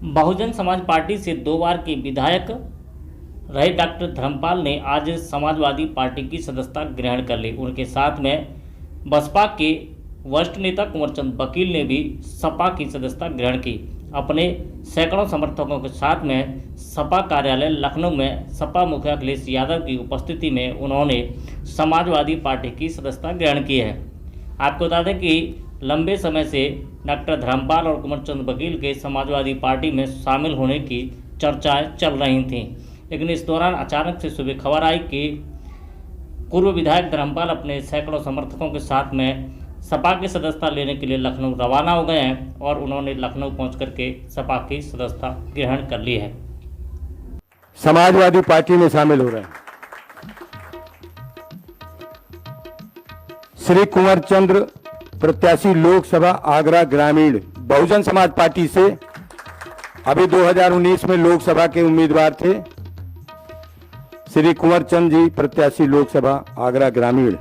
Bahujan Samaj party से 2 बार के विधायक रहे डॉक्टर धर्मपाल ने आज समाजवादी पार्टी की सदस्यता ग्रहण कर ली। उनके साथ में बसपा के वरिष्ठ नेता कुंवरचंद बकील ने भी सपा की सदस्यता ग्रहण की। अपने सैकड़ों समर्थकों के साथ में सपा कार्यालय लखनऊ में सपा मुखिया अखिलेश यादव की उपस्थिति में उन्होंने समाजवादी पार्टी की सदस्यता ग्रहण की है। आपको बता दें कि लंबे समय से डॉक्टर धर्मपाल और कुंवरचंद बकील के समाजवादी पार्टी में शामिल होने की चर्चाएं चल रही थीं, लेकिन इस दौरान अचानक से सुबह खबर आई कि पूर्व विधायक धर्मपाल अपने सैकड़ों समर्थकों के साथ में सपा की सदस्यता लेने के लिए लखनऊ रवाना हो गए हैं और उन्होंने लखनऊ पहुंच करके सपा की सदस्यता ग्रहण कर ली है। समाजवादी पार्टी में शामिल हो रहे हैं। श्री कुंवरचंद प्रत्याशी लोकसभा आगरा ग्रामीण बहुजन समाज पार्टी से अभी 2019 में लोकसभा के उम्मीदवार थे। श्री कुंवरचंद जी प्रत्याशी लोकसभा आगरा ग्रामीण।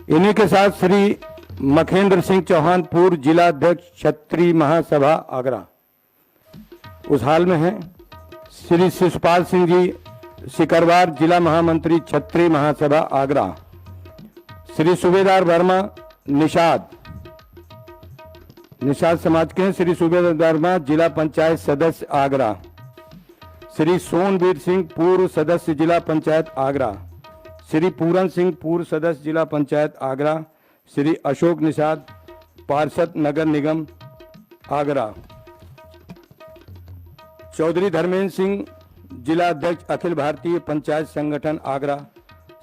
इन्हीं के साथ श्री मखेंद्र सिंह चौहान पूर्व जिला अध्यक्ष क्षत्रिय महासभा आगरा उस हाल में हैं। श्री शिशुपाल सिंह जी सिकरवार जिला महामंत्री क्षत्रिय महासभा आगरा। श्री सूबेदार वर्मा निषाद समाज के हैं। श्री सूबेदार वर्मा जिला पंचायत सदस्य आगरा। श्री सोनवीर सिंह पूर्व सदस्य जिला पंचायत आगरा। श्री पूरन सिंह पूर्व सदस्य जिला पंचायत आगरा। श्री अशोक निषाद पार्षद नगर निगम आगरा। चौधरी धर्मेंद्र सिंह जिला अध्यक्ष अखिल भारतीय पंचायत संगठन आगरा।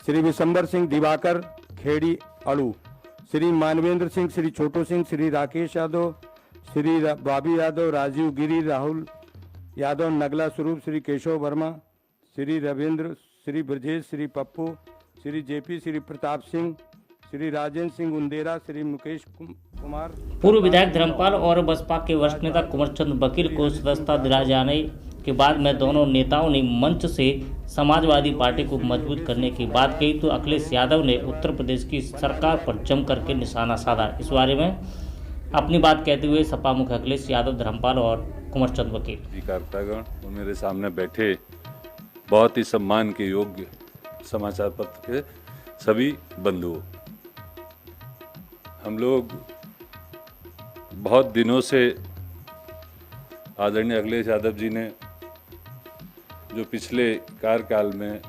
श्री विशंबर सिंह दिवाकर खेड़ी अड़ू। श्री मानवेंद्र सिंह, श्री छोटू सिंह, श्री राकेश यादव, श्री बाबी यादव, राजीव गिरी, राहुल यादव नगला स्वरूप, श्री केशव वर्मा, श्री रविंद्र, श्री ब्रजेश, श्री पप्पू, श्री जेपी, श्री प्रताप सिंह, श्री राजेंद्र सिंह उंदेरा, श्री मुकेश कुमार। पूर्व विधायक धर्मपाल और बसपा के वरिष्ठ नेता कुंवरचंद बकील को सदस्यता दिलाए जाने के बाद में दोनों नेताओं ने मंच से समाजवादी पार्टी को मजबूत करने की बात कही, तो अखिलेश यादव ने उत्तर प्रदेश की सरकार पर जम करके निशाना साधा। इस बारे में अपनी बात कहते हुए सपा मुख्य अखिलेश यादव, धर्मपाल और कुंवरचंद बकील। कार्यकर्तागण और मेरे सामने बैठे बहुत ही सम्मान के योग्य समाचार पत्र के सभी बंधुओं, हम लोग बहुत दिनों से आदरणीय अखिलेश यादव जी ने जो पिछले कार्यकाल में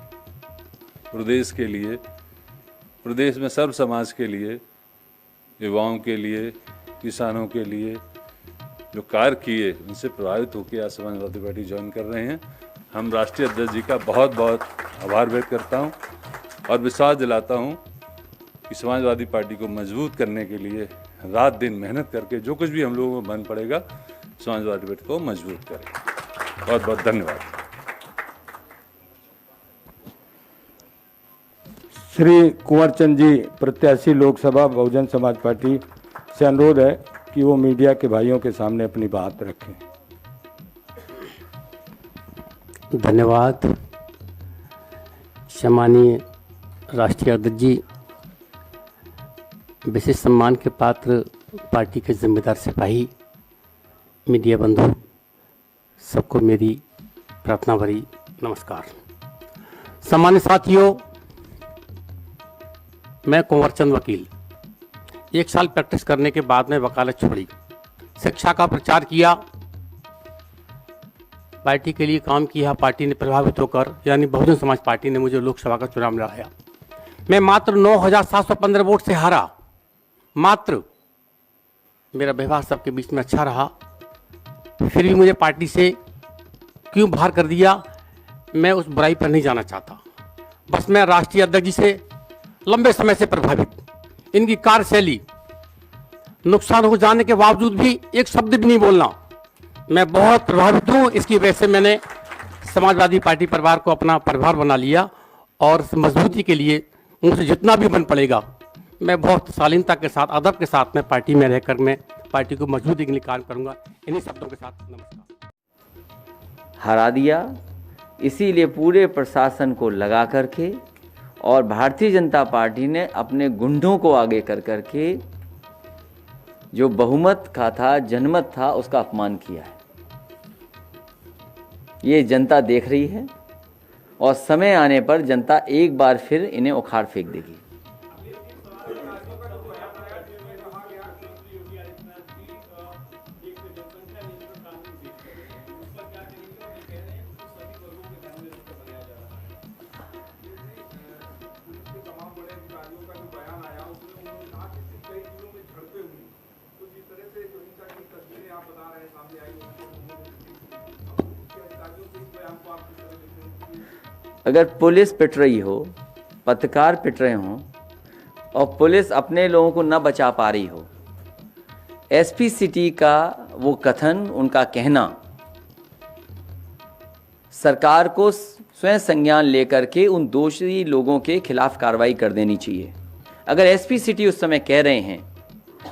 प्रदेश के लिए, प्रदेश में सर्व समाज के लिए, युवाओं के लिए, किसानों के लिए जो कार्य किए, उनसे प्रभावित होकर आज समाजवादी पार्टी ज्वाइन कर रहे हैं। हम राष्ट्रीय अध्यक्ष जी का बहुत बहुत आभार व्यक्त करता हूं और विश्वास दिलाता हूं कि समाजवादी पार्टी को मजबूत करने के लिए रात दिन मेहनत करके जो कुछ भी हम लोगों को बन पड़ेगा, समाजवादी पार्टी को मजबूत करें। बहुत बहुत धन्यवाद। श्री कुंवरचंद जी प्रत्याशी लोकसभा बहुजन समाज पार्टी से अनुरोध है कि वो मीडिया के भाइयों के सामने अपनी बात रखें। धन्यवाद। सम्मानीय राष्ट्रीय अध्यक्ष जी, विशेष सम्मान के पात्र पार्टी के जिम्मेदार सिपाही, मीडिया बंधु, सबको मेरी प्रार्थना भरी नमस्कार। सम्मानित साथियों, मैं कुंवरचंद वकील 1 साल प्रैक्टिस करने के बाद में वकालत छोड़ी, शिक्षा का प्रचार किया, पार्टी के लिए काम किया। पार्टी ने प्रभावित होकर, यानी बहुजन समाज पार्टी ने मुझे लोकसभा का चुनाव लड़ाया। मैं मात्र 9,715 वोट से हारा। मात्र मेरा व्यवहार सबके बीच में अच्छा रहा, फिर भी मुझे पार्टी से क्यों बाहर कर दिया, मैं उस बुराई पर नहीं जाना चाहता। बस मैं राष्ट्रीय अध्यक्ष जी से लंबे समय से प्रभावित, इनकी कार्यशैली, नुकसान हो जाने के बावजूद भी एक शब्द भी नहीं बोलना, मैं बहुत प्रभावित हूँ। इसकी वजह से मैंने समाजवादी पार्टी परिवार को अपना परिवार बना लिया और मजबूती के लिए मुझसे जितना भी बन पड़ेगा, मैं बहुत शालीनता के साथ, अदब के साथ में पार्टी में रहकर मैं पार्टी को मजबूती के लिए काम करूँगा। इन्हीं शब्दों के साथ नमस्कार। हरा दिया, इसीलिए पूरे प्रशासन को लगा करके और भारतीय जनता पार्टी ने अपने गुंडों को आगे कर करके जो बहुमत का था, जनमत था, उसका अपमान किया है। ये जनता देख रही है और समय आने पर जनता एक बार फिर इन्हें उखाड़ फेंक देगी। अगर पुलिस पिट रही हो, पत्रकार पिट रहे हों और पुलिस अपने लोगों को न बचा पा रही हो, एसपी सिटी का वो कथन, उनका कहना सरकार को स्वयं संज्ञान लेकर के उन दोषी लोगों के खिलाफ कार्रवाई कर देनी चाहिए। अगर एसपी सिटी उस समय कह रहे हैं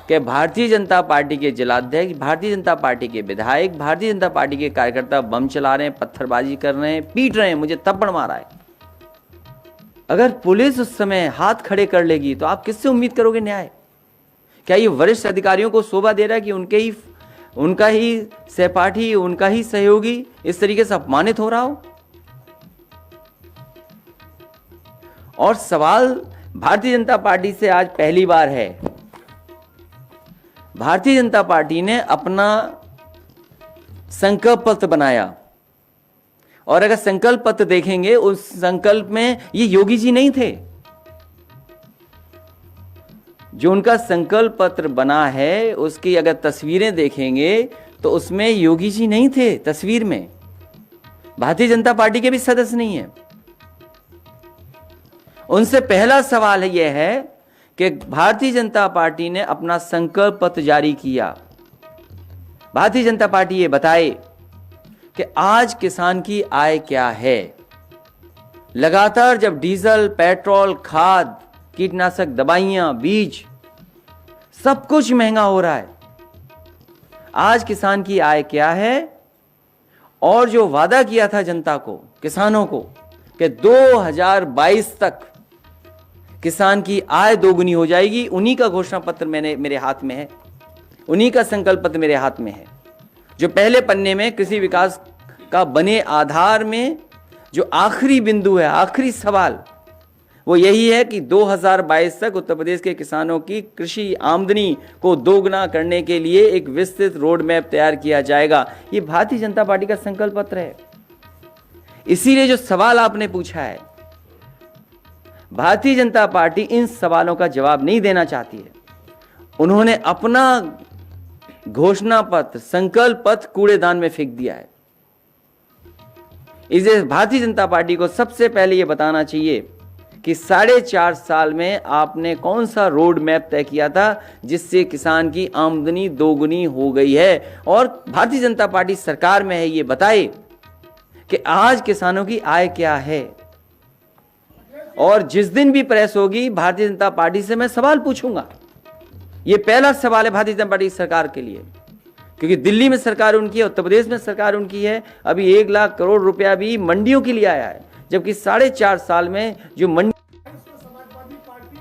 कि भारतीय जनता पार्टी के जिलाध्यक्ष, भारतीय जनता पार्टी के विधायक, भारतीय जनता पार्टी के कार्यकर्ता बम चला रहे हैं, पत्थरबाजी कर रहे हैं, पीट रहे हैं, मुझे थप्पड़ मारा है, अगर पुलिस उस समय हाथ खड़े कर लेगी तो आप किससे उम्मीद करोगे न्याय? क्या ये वरिष्ठ अधिकारियों को शोभा दे रहा है कि उनका ही सहपाठी, उनका ही सहयोगी इस तरीके से अपमानित हो रहा हो? और सवाल भारतीय जनता पार्टी से आज पहली बार है। भारतीय जनता पार्टी ने अपना संकल्प पत्र बनाया और अगर संकल्प पत्र देखेंगे, उस संकल्प में ये योगी जी नहीं थे। जो उनका संकल्प पत्र बना है उसकी अगर तस्वीरें देखेंगे तो उसमें योगी जी नहीं थे तस्वीर में, भारतीय जनता पार्टी के भी सदस्य नहीं है। उनसे पहला सवाल यह है कि भारतीय जनता पार्टी ने अपना संकल्प पत्र जारी किया, भारतीय जनता पार्टी ये बताए कि आज किसान की आय क्या है। लगातार जब डीजल, पेट्रोल, खाद, कीटनाशक दवाइयां, बीज, सब कुछ महंगा हो रहा है, आज किसान की आय क्या है? और जो वादा किया था जनता को, किसानों को, कि 2022 तक किसान की आय दोगुनी हो जाएगी, उन्हीं का घोषणा पत्र मेरे हाथ में है, उन्हीं का संकल्प पत्र मेरे हाथ में है। जो पहले पन्ने में कृषि विकास का बने आधार में जो आखिरी बिंदु है, आखिरी सवाल, वो यही है कि 2022 तक उत्तर प्रदेश के किसानों की कृषि आमदनी को दोगुना करने के लिए एक विस्तृत रोड मैप तैयार किया जाएगा। ये भारतीय जनता पार्टी का संकल्प पत्र है। इसीलिए जो सवाल आपने पूछा है, भारतीय जनता पार्टी इन सवालों का जवाब नहीं देना चाहती है। उन्होंने अपना घोषणा पत्र, संकल्प पत्र कूड़ेदान में फेंक दिया है। इसे भारतीय जनता पार्टी को सबसे पहले यह बताना चाहिए कि 4.5 साल में आपने कौन सा रोड मैप तय किया था जिससे किसान की आमदनी दोगुनी हो गई है। और भारतीय जनता पार्टी सरकार में है, ये बताए कि आज किसानों की आय क्या है। और जिस दिन भी प्रेस होगी भारतीय जनता पार्टी से मैं सवाल पूछूंगा। ये पहला सवाल है भारतीय जनता पार्टी सरकार के लिए, क्योंकि दिल्ली में सरकार उनकी है, उत्तर प्रदेश में सरकार उनकी है। अभी 1 लाख करोड़ रुपया भी मंडियों के लिए आया है, जबकि 4.5 साल में जो मंडी समाजवादी पार्टी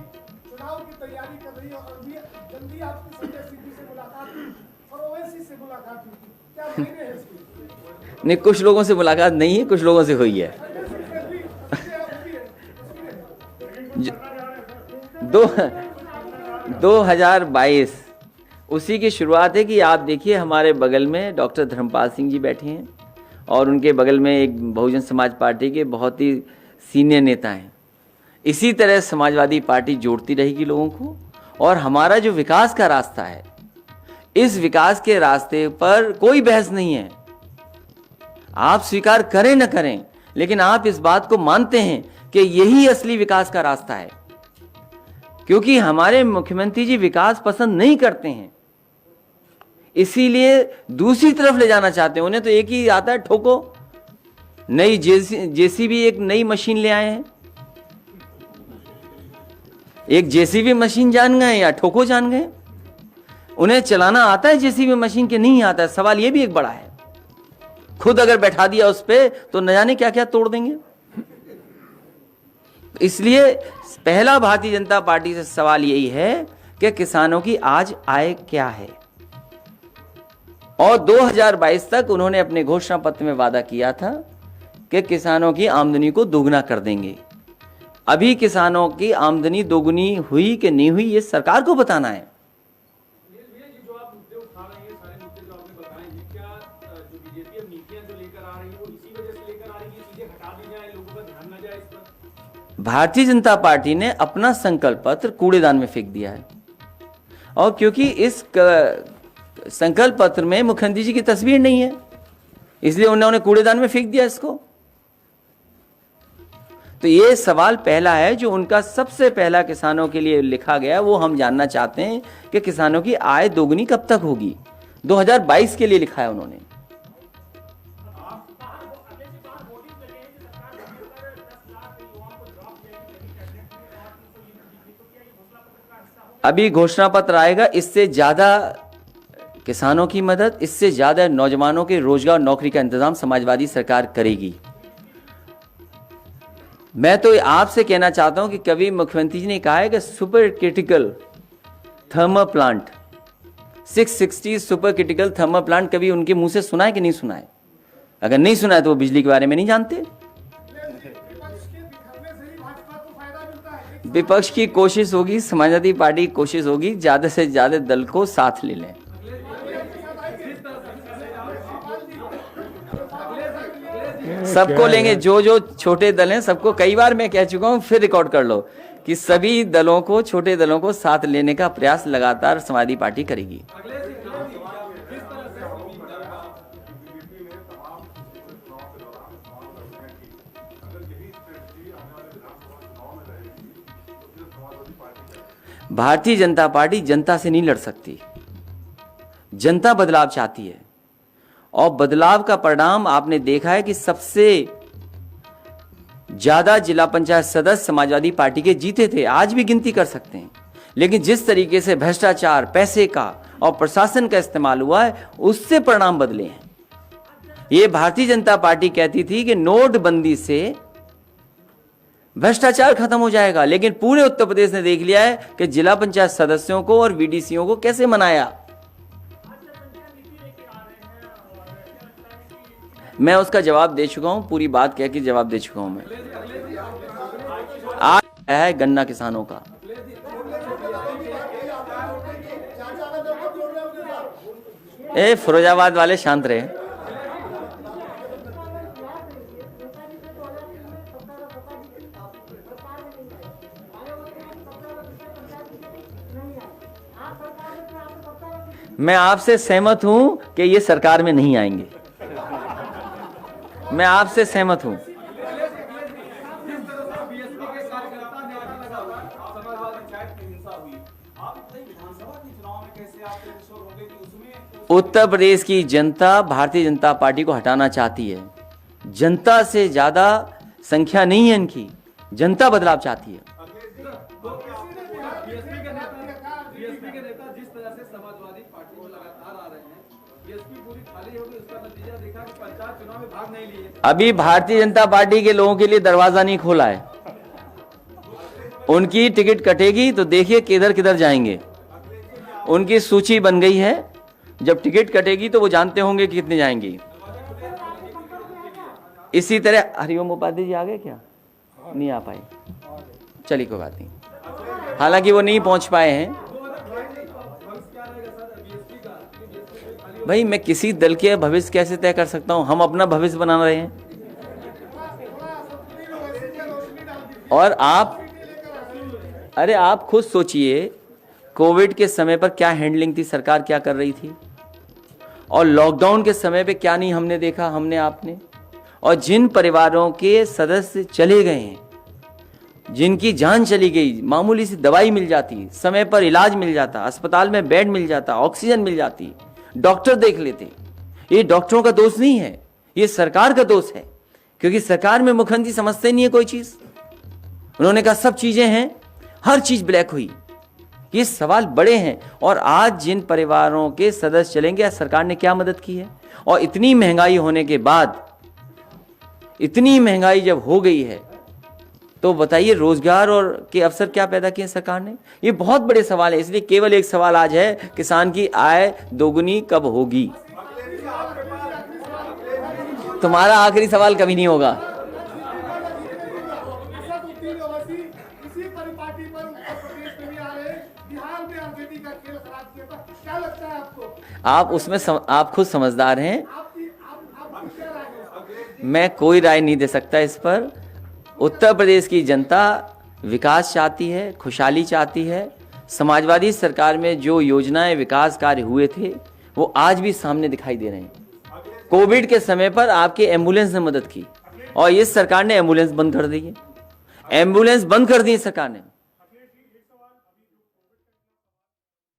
चुनाव की तैयारी कर रही है और अभी जल्दी आपकी संजय सिंह से मुलाकात हुई और ओवैसी से मुलाकात हुई, क्या मायने है इसके? नहीं, कुछ लोगों से मुलाकात नहीं है, कुछ लोगों से हुई है। 2022 उसी की शुरुआत है कि आप देखिए हमारे बगल में डॉक्टर धर्मपाल सिंह जी बैठे हैं और उनके बगल में एक बहुजन समाज पार्टी के बहुत ही सीनियर नेता हैं। इसी तरह समाजवादी पार्टी जोड़ती रहेगी लोगों को। और हमारा जो विकास का रास्ता है, इस विकास के रास्ते पर कोई बहस नहीं है। आप स्वीकार करें न करें, लेकिन आप इस बात को मानते हैं कि यही असली विकास का रास्ता है, क्योंकि हमारे मुख्यमंत्री जी विकास पसंद नहीं करते हैं, इसीलिए दूसरी तरफ ले जाना चाहते हैं। उन्हें तो एक ही आता है, ठोको। नई जेसीबी एक नई मशीन ले आए हैं, एक जेसीबी मशीन जान गए या ठोको जान गए। उन्हें चलाना आता है जेसीबी मशीन के नहीं आता है, सवाल ये भी एक बड़ा है। खुद अगर बैठा दिया उस पे तो न जाने क्या क्या तोड़ देंगे। इसलिए पहला भारतीय जनता पार्टी से सवाल यही है कि किसानों की आज आय क्या है। और 2022 तक उन्होंने अपने घोषणा पत्र में वादा किया था कि किसानों की आमदनी को दोगुना कर देंगे। अभी किसानों की आमदनी दोगुनी हुई कि नहीं हुई, ये सरकार को बताना है। जो आप मुद्दे उठा रहे हैं, सारे मुद्दे जो आपने बताए हैं, क्या जो बीजेपी अब नीतियां जो लेकर आ रही है वो इसी वजह से लेकर आ रही है, चीजें हटा दी जाए, लोगों का ध्यान न जाए इस पर? भारतीय जनता पार्टी ने अपना संकल्प पत्र कूड़ेदान में फेंक दिया है, और क्योंकि इस संकल्प पत्र में मुख्यमंत्री जी की तस्वीर नहीं है, इसलिए उन्होंने कूड़ेदान में फेंक दिया इसको। तो ये सवाल पहला है जो उनका सबसे पहला किसानों के लिए लिखा गया, वो हम जानना चाहते हैं कि किसानों की आय दोगुनी कब तक होगी। 2022 के लिए लिखा है उन्होंने। अभी घोषणा पत्र आएगा, इससे ज्यादा किसानों की मदद, इससे ज्यादा नौजवानों के रोजगार नौकरी का इंतजाम समाजवादी सरकार करेगी। मैं तो आपसे कहना चाहता हूं कि कभी मुख्यमंत्री जी ने कहा है कि super critical thermal plant, 660 super critical thermal plant, कभी उनके मुंह से सुना है कि नहीं सुना है? अगर नहीं सुना है तो वो बिजली के बारे में नहीं जानते। विपक्ष की कोशिश होगी, समाजवादी पार्टी की कोशिश होगी, ज्यादा से ज्यादा दल को साथ ले लें। सबको लेंगे, जो जो छोटे दल हैं सबको। कई बार मैं कह चुका हूं, फिर रिकॉर्ड कर लो कि सभी दलों को, छोटे दलों को साथ लेने का प्रयास लगातार समाजवादी पार्टी करेगी। भारतीय जनता पार्टी जनता से नहीं लड़ सकती। जनता बदलाव चाहती है, और बदलाव का परिणाम आपने देखा है कि सबसे ज्यादा जिला पंचायत सदस्य समाजवादी पार्टी के जीते थे। आज भी गिनती कर सकते हैं, लेकिन जिस तरीके से भ्रष्टाचार, पैसे का और प्रशासन का इस्तेमाल हुआ है, उससे परिणाम बदले हैं। ये भारतीय जनता पार्टी कहती थी कि नोटबंदी से भ्रष्टाचार खत्म हो जाएगा, लेकिन पूरे उत्तर प्रदेश ने देख लिया है कि जिला पंचायत सदस्यों को और वीडीसीओ को कैसे मनाया। मैं उसका जवाब दे चुका हूं, पूरी बात कह के जवाब दे चुका हूं मैं। आज है गन्ना किसानों का। ए फिरोजाबाद वाले शांत रहे। मैं आपसे सहमत हूं कि ये सरकार में नहीं आएंगे। मैं आपसे सहमत हूं। उत्तर प्रदेश की जनता भारतीय जनता पार्टी को हटाना चाहती है। जनता से ज्यादा संख्या नहीं है इनकी, जनता बदलाव चाहती है। अभी भारतीय जनता पार्टी के लोगों के लिए दरवाजा नहीं खोला है। उनकी टिकट कटेगी तो देखिए किधर किधर जाएंगे। उनकी सूची बन गई है, जब टिकट कटेगी तो वो जानते होंगे कि कितने जाएंगे। इसी तरह हरिओम उपाध्याय जी आ गए क्या? नहीं आ पाए, चलिए कोई बात नहीं। हालांकि वो नहीं पहुंच पाए हैं। भाई मैं किसी दल के भविष्य कैसे तय कर सकता हूं? हम अपना भविष्य बना रहे हैं। और आप, अरे आप खुद सोचिए, कोविड के समय पर क्या हैंडलिंग थी, सरकार क्या कर रही थी, और लॉकडाउन के समय पे क्या नहीं हमने देखा, हमने आपने। और जिन परिवारों के सदस्य चले गए हैं, जिनकी जान चली गई, मामूली सी दवाई मिल जाती, समय पर इलाज मिल जाता, अस्पताल में बेड मिल जाता, ऑक्सीजन मिल जाती, डॉक्टर देख लेते। ये डॉक्टरों का दोष नहीं है, ये सरकार का दोष है, क्योंकि सरकार में मुख्यमंत्री समझते नहीं है कोई चीज। उन्होंने कहा सब चीजें हैं, हर चीज ब्लैक हुई। ये सवाल बड़े हैं। और आज जिन परिवारों के सदस्य चलेंगे, सरकार ने क्या मदद की है? और इतनी महंगाई होने के बाद, इतनी महंगाई जब हो गई है, तो बताइए रोजगार और के अवसर क्या पैदा किए सरकार ने? ये बहुत बड़े सवाल है। इसलिए केवल एक सवाल आज है, किसान की आय दोगुनी कब होगी। तुम्हारा आखिरी सवाल कभी नहीं होगा। असदुद्दीन ओवैसी इसी परिपाटी पर उत्तर प्रदेश में भी आ रहे, बिहार में आरजेडी का खेल खराब किया था। क्या लगता है आपको? आप खुद समझदार हैं। आपकी क्या राय है? मैं कोई राय नहीं दे सकता इस पर। उत्तर प्रदेश की जनता विकास चाहती है, खुशहाली चाहती है। समाजवादी सरकार में जो योजनाएं विकास कार्य हुए थे वो आज भी सामने दिखाई दे रहे हैं। कोविड के समय पर आपके एम्बुलेंस ने मदद की और इस सरकार ने एम्बुलेंस बंद कर दी है। एम्बुलेंस बंद कर दी सरकार ने।